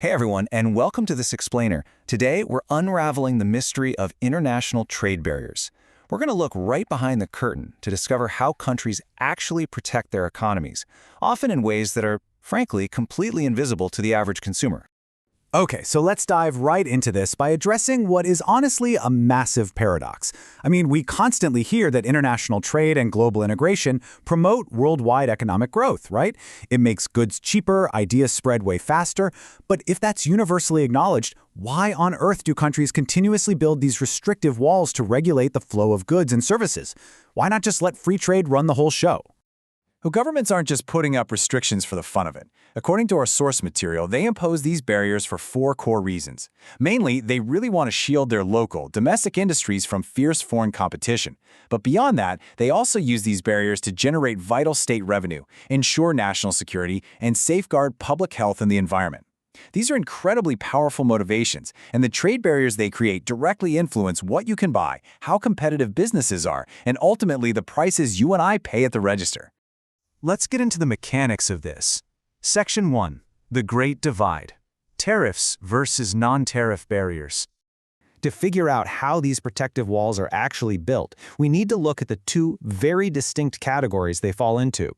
Hey everyone, and welcome to this explainer. Today, we're unraveling the mystery of international trade barriers. We're going to look right behind the curtain to discover how countries actually protect their economies, often in ways that are, frankly, completely invisible to the average consumer. Okay, so let's dive right into this by addressing what is honestly a massive paradox. We constantly hear that international trade and global integration promote worldwide economic growth, right? It makes goods cheaper, ideas spread way faster. But if that's universally acknowledged, why on earth do countries continuously build these restrictive walls to regulate the flow of goods and services? Why not just let free trade run the whole show? Well, governments aren't just putting up restrictions for the fun of it. According to our source material, they impose these barriers for four core reasons. Mainly, they really want to shield their local, domestic industries from fierce foreign competition. But beyond that, they also use these barriers to generate vital state revenue, ensure national security, and safeguard public health and the environment. These are incredibly powerful motivations, and the trade barriers they create directly influence what you can buy, how competitive businesses are, and ultimately the prices you and I pay at the register. Let's get into the mechanics of this. Section 1. The Great Divide. Tariffs versus non-tariff barriers. To figure out how these protective walls are actually built, we need to look at the two very distinct categories they fall into.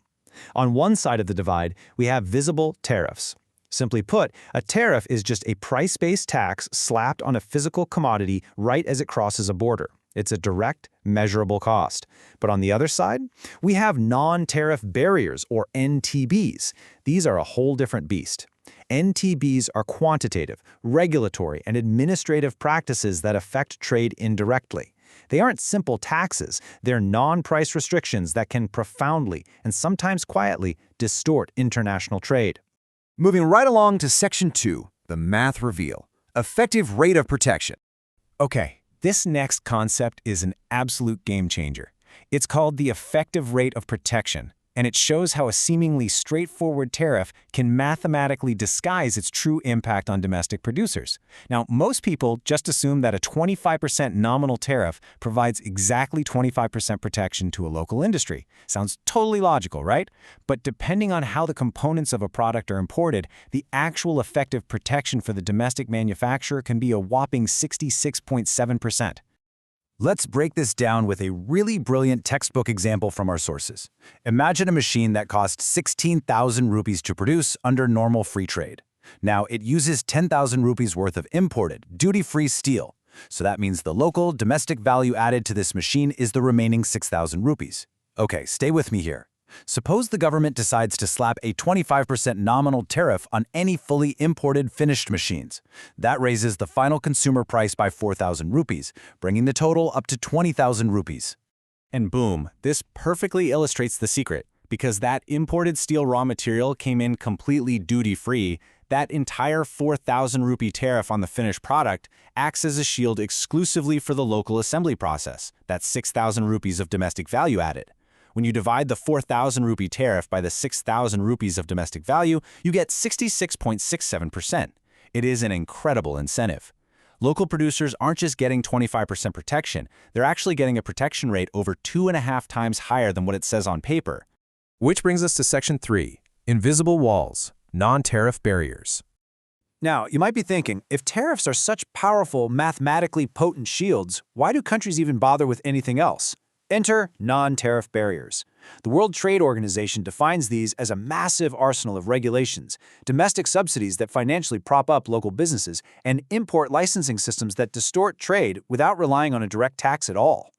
On one side of the divide, we have visible tariffs. Simply put, a tariff is just a price-based tax slapped on a physical commodity right as it crosses a border. It's a direct, measurable cost. But on the other side, we have non-tariff barriers, or NTBs. These are a whole different beast. NTBs are quantitative, regulatory, and administrative practices that affect trade indirectly. They aren't simple taxes. They're non-price restrictions that can profoundly, and sometimes quietly, distort international trade. Moving right along to Section 2, the math reveal. Effective rate of protection. Okay. This next concept is an absolute game changer. It's called the effective rate of protection, and it shows how a seemingly straightforward tariff can mathematically disguise its true impact on domestic producers. Now, most people just assume that a 25% nominal tariff provides exactly 25% protection to a local industry. Sounds totally logical, right? But depending on how the components of a product are imported, the actual effective protection for the domestic manufacturer can be a whopping 66.7%. Let's break this down with a really brilliant textbook example from our sources. Imagine a machine that costs 16,000 rupees to produce under normal free trade. Now, it uses 10,000 rupees worth of imported, duty-free steel. So that means the local, domestic value added to this machine is the remaining 6,000 rupees. Okay, stay with me here. Suppose the government decides to slap a 25% nominal tariff on any fully imported finished machines. That raises the final consumer price by 4,000 rupees, bringing the total up to 20,000 rupees. And boom, this perfectly illustrates the secret. Because that imported steel raw material came in completely duty-free, that entire 4,000 rupee tariff on the finished product acts as a shield exclusively for the local assembly process. That's 6,000 rupees of domestic value added. When you divide the 4,000 rupee tariff by the 6,000 rupees of domestic value, you get 66.67%. It is an incredible incentive. Local producers aren't just getting 25% protection, they're actually getting a protection rate over 2.5 times higher than what it says on paper. Which brings us to Section 3, Invisible Walls, Non-Tariff Barriers. Now, you might be thinking, if tariffs are such powerful, mathematically potent shields, why do countries even bother with anything else? Enter non-tariff barriers. The World Trade Organization defines these as a massive arsenal of regulations, domestic subsidies that financially prop up local businesses, and import licensing systems that distort trade without relying on a direct tax at all.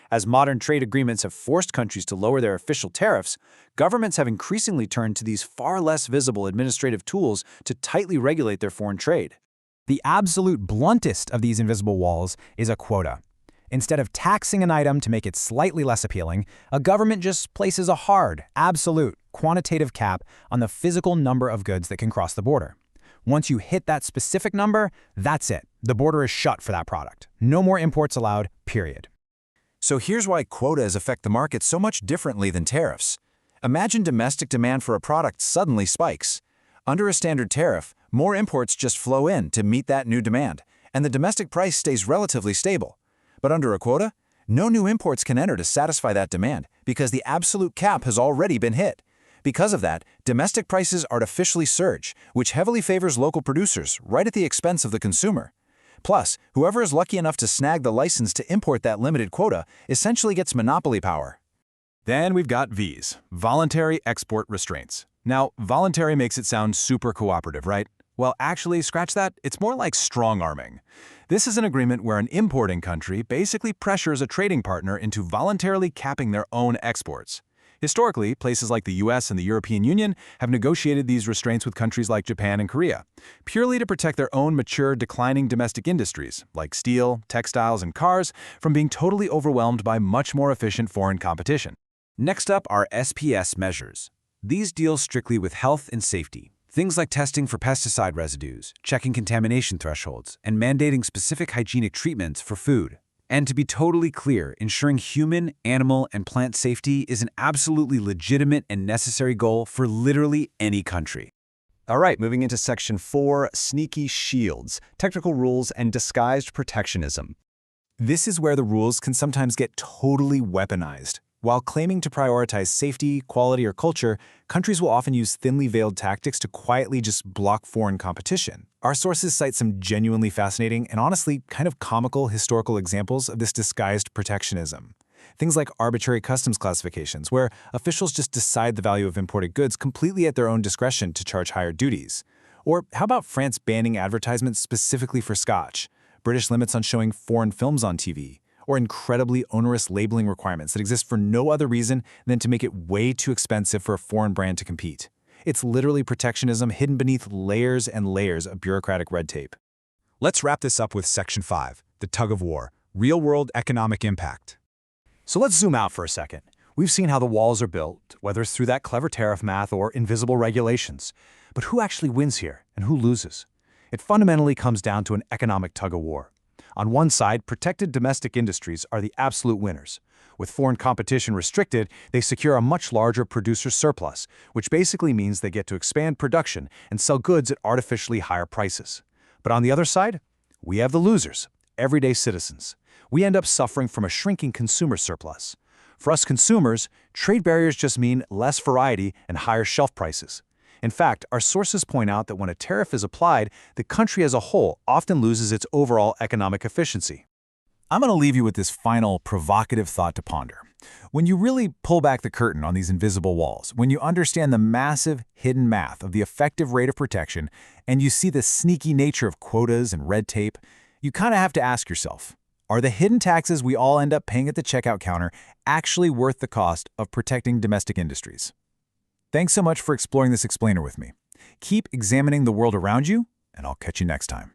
As modern trade agreements have forced countries to lower their official tariffs, governments have increasingly turned to these far less visible administrative tools to tightly regulate their foreign trade. The absolute bluntest of these invisible walls is a quota. Instead of taxing an item to make it slightly less appealing, a government just places a hard, absolute, quantitative cap on the physical number of goods that can cross the border. Once you hit that specific number, that's it. The border is shut for that product. No more imports allowed, period. So here's why quotas affect the market so much differently than tariffs. Imagine domestic demand for a product suddenly spikes. Under a standard tariff, more imports just flow in to meet that new demand, and the domestic price stays relatively stable. But under a quota, no new imports can enter to satisfy that demand because the absolute cap has already been hit. Because of that, domestic prices artificially surge, which heavily favors local producers, right at the expense of the consumer. Plus, whoever is lucky enough to snag the license to import that limited quota essentially gets monopoly power. Then we've got VEEs, voluntary export restraints. Now, voluntary makes it sound super cooperative, right? Well, actually, scratch that, it's more like strong-arming. This is an agreement where an importing country basically pressures a trading partner into voluntarily capping their own exports. Historically, places like the US and the European Union have negotiated these restraints with countries like Japan and Korea, purely to protect their own mature, declining domestic industries, like steel, textiles, and cars, from being totally overwhelmed by much more efficient foreign competition. Next up are SPS measures. These deal strictly with health and safety. Things like testing for pesticide residues, checking contamination thresholds, and mandating specific hygienic treatments for food. And to be totally clear, ensuring human, animal, and plant safety is an absolutely legitimate and necessary goal for literally any country. All right, moving into Section 4, Sneaky Shields, Technical Rules and Disguised Protectionism. This is where the rules can sometimes get totally weaponized. While claiming to prioritize safety, quality, or culture, countries will often use thinly veiled tactics to quietly just block foreign competition. Our sources cite some genuinely fascinating and honestly kind of comical historical examples of this disguised protectionism. Things like arbitrary customs classifications, where officials just decide the value of imported goods completely at their own discretion to charge higher duties. Or how about France banning advertisements specifically for Scotch, British limits on showing foreign films on TV, or incredibly onerous labeling requirements that exist for no other reason than to make it way too expensive for a foreign brand to compete. It's literally protectionism hidden beneath layers and layers of bureaucratic red tape. Let's wrap this up with Section 5, the tug-of-war, real-world economic impact. So let's zoom out for a second. We've seen how the walls are built, whether it's through that clever tariff math or invisible regulations. But who actually wins here and who loses? It fundamentally comes down to an economic tug-of-war. On one side, protected domestic industries are the absolute winners. With foreign competition restricted, they secure a much larger producer surplus, which basically means they get to expand production and sell goods at artificially higher prices. But on the other side, we have the losers, everyday citizens. We end up suffering from a shrinking consumer surplus. For us consumers, trade barriers just mean less variety and higher shelf prices. In fact, our sources point out that when a tariff is applied, the country as a whole often loses its overall economic efficiency. I'm going to leave you with this final provocative thought to ponder. When you really pull back the curtain on these invisible walls, when you understand the massive hidden math of the effective rate of protection, and you see the sneaky nature of quotas and red tape, you kind of have to ask yourself, are the hidden taxes we all end up paying at the checkout counter actually worth the cost of protecting domestic industries? Thanks so much for exploring this explainer with me. Keep examining the world around you, and I'll catch you next time.